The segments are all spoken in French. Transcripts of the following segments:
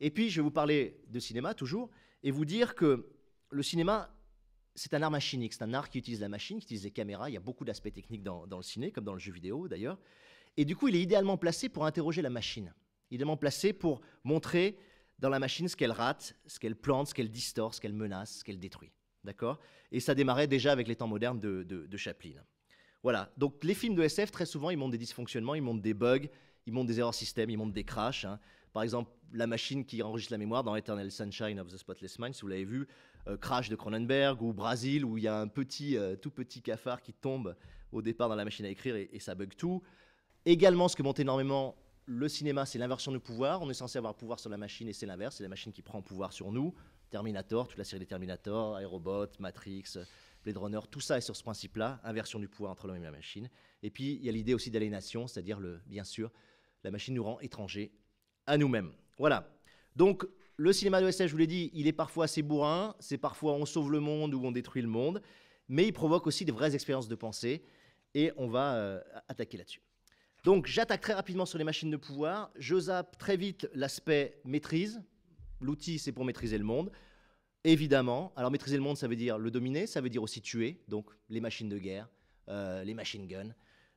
Et puis, je vais vous parler de cinéma, toujours, et vous dire que le cinéma, c'est un art machinique, c'est un art qui utilise la machine, qui utilise les caméras. Il y a beaucoup d'aspects techniques dans le ciné, comme dans le jeu vidéo, d'ailleurs. Et du coup, il est idéalement placé pour interroger la machine. Idéalement placé pour montrer dans la machine ce qu'elle rate, ce qu'elle plante, ce qu'elle distord, ce qu'elle menace, ce qu'elle détruit. D'accord? Et ça démarrait déjà avec les temps modernes de Chaplin. Voilà. Donc, les films de SF, très souvent, ils montrent des dysfonctionnements, ils montrent des bugs, ils montrent des erreurs système, ils montrent des crashs. Hein. Par exemple, la machine qui enregistre la mémoire dans Eternal Sunshine of the Spotless Mind, si vous l'avez vu, Crash de Cronenberg, ou Brasil, où il y a un tout petit cafard qui tombe au départ dans la machine à écrire et ça bug tout. Également, ce que monte énormément le cinéma, c'est l'inversion du pouvoir. On est censé avoir pouvoir sur la machine et c'est l'inverse, c'est la machine qui prend pouvoir sur nous. Terminator, toute la série des Terminator, iRobot, Matrix, Blade Runner, tout ça est sur ce principe-là, inversion du pouvoir entre l'homme et la machine. Et puis, il y a l'idée aussi d'aliénation, c'est-à-dire, bien sûr, la machine nous rend étrangers à nous-mêmes. Voilà. Donc, le cinéma de SF, je vous l'ai dit, il est parfois assez bourrin, c'est parfois on sauve le monde ou on détruit le monde, mais il provoque aussi des vraies expériences de pensée, et on va attaquer là-dessus. Donc, j'attaque très rapidement sur les machines de pouvoir. Je zappe très vite l'aspect maîtrise. L'outil, c'est pour maîtriser le monde. Évidemment. Alors, maîtriser le monde, ça veut dire le dominer, ça veut dire aussi tuer. Donc, les machines de guerre, les machine guns.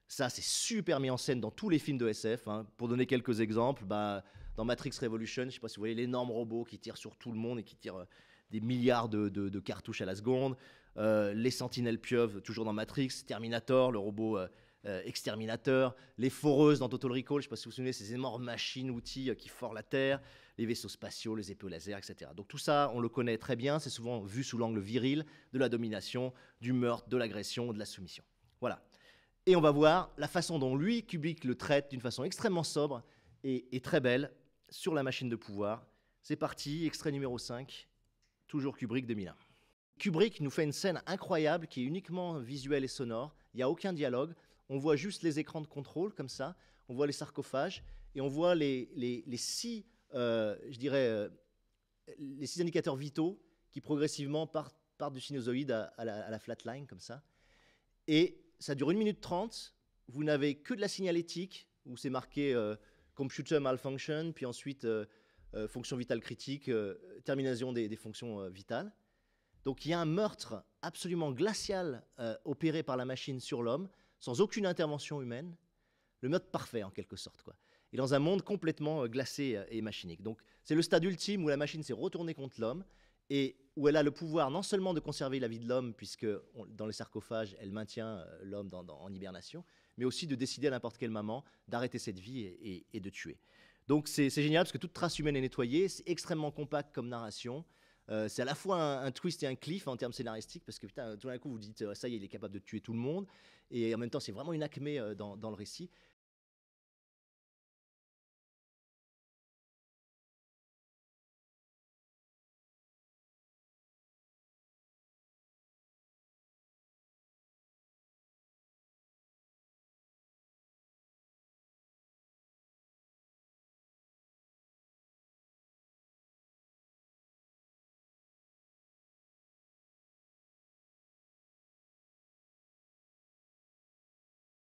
Ça, c'est super mis en scène dans tous les films de SF. Hein. Pour donner quelques exemples, dans Matrix Revolution, je ne sais pas si vous voyez l'énorme robot qui tire sur tout le monde et qui tire des milliards de cartouches à la seconde. Les sentinelles pieuvres, toujours dans Matrix. Terminator, le robot exterminateur. Les foreuses dans Total Recall, je ne sais pas si vous vous souvenez, ces énormes machines, outils qui forent la Terre. Les vaisseaux spatiaux, les épées laser, etc. Donc tout ça, on le connaît très bien. C'est souvent vu sous l'angle viril de la domination, du meurtre, de l'agression, de la soumission. Voilà. Et on va voir la façon dont lui, Kubrick, le traite d'une façon extrêmement sobre et très belle sur la machine de pouvoir. C'est parti, extrait numéro 5, toujours Kubrick 2001. Kubrick nous fait une scène incroyable qui est uniquement visuelle et sonore. Il n'y a aucun dialogue. On voit juste les écrans de contrôle comme ça. On voit les sarcophages et on voit les six indicateurs vitaux qui progressivement partent du sinusoïde à la flatline comme ça. Et ça dure 1 minute 30. Vous n'avez que de la signalétique où c'est marqué computer malfunction, puis ensuite fonction vitale critique, termination des fonctions vitales. Donc il y a un meurtre absolument glacial opéré par la machine sur l'homme, sans aucune intervention humaine. Le meurtre parfait en quelque sorte, quoi. Et dans un monde complètement glacé et machinique. Donc c'est le stade ultime où la machine s'est retournée contre l'homme et où elle a le pouvoir non seulement de conserver la vie de l'homme, puisque dans les sarcophages, elle maintient l'homme en hibernation, mais aussi de décider à n'importe quel moment d'arrêter cette vie et de tuer. Donc c'est génial parce que toute trace humaine est nettoyée, c'est extrêmement compact comme narration. C'est à la fois un twist et un cliff en termes scénaristiques, parce que putain, tout d'un coup vous dites ça y est, il est capable de tuer tout le monde, et en même temps c'est vraiment une acmé dans le récit.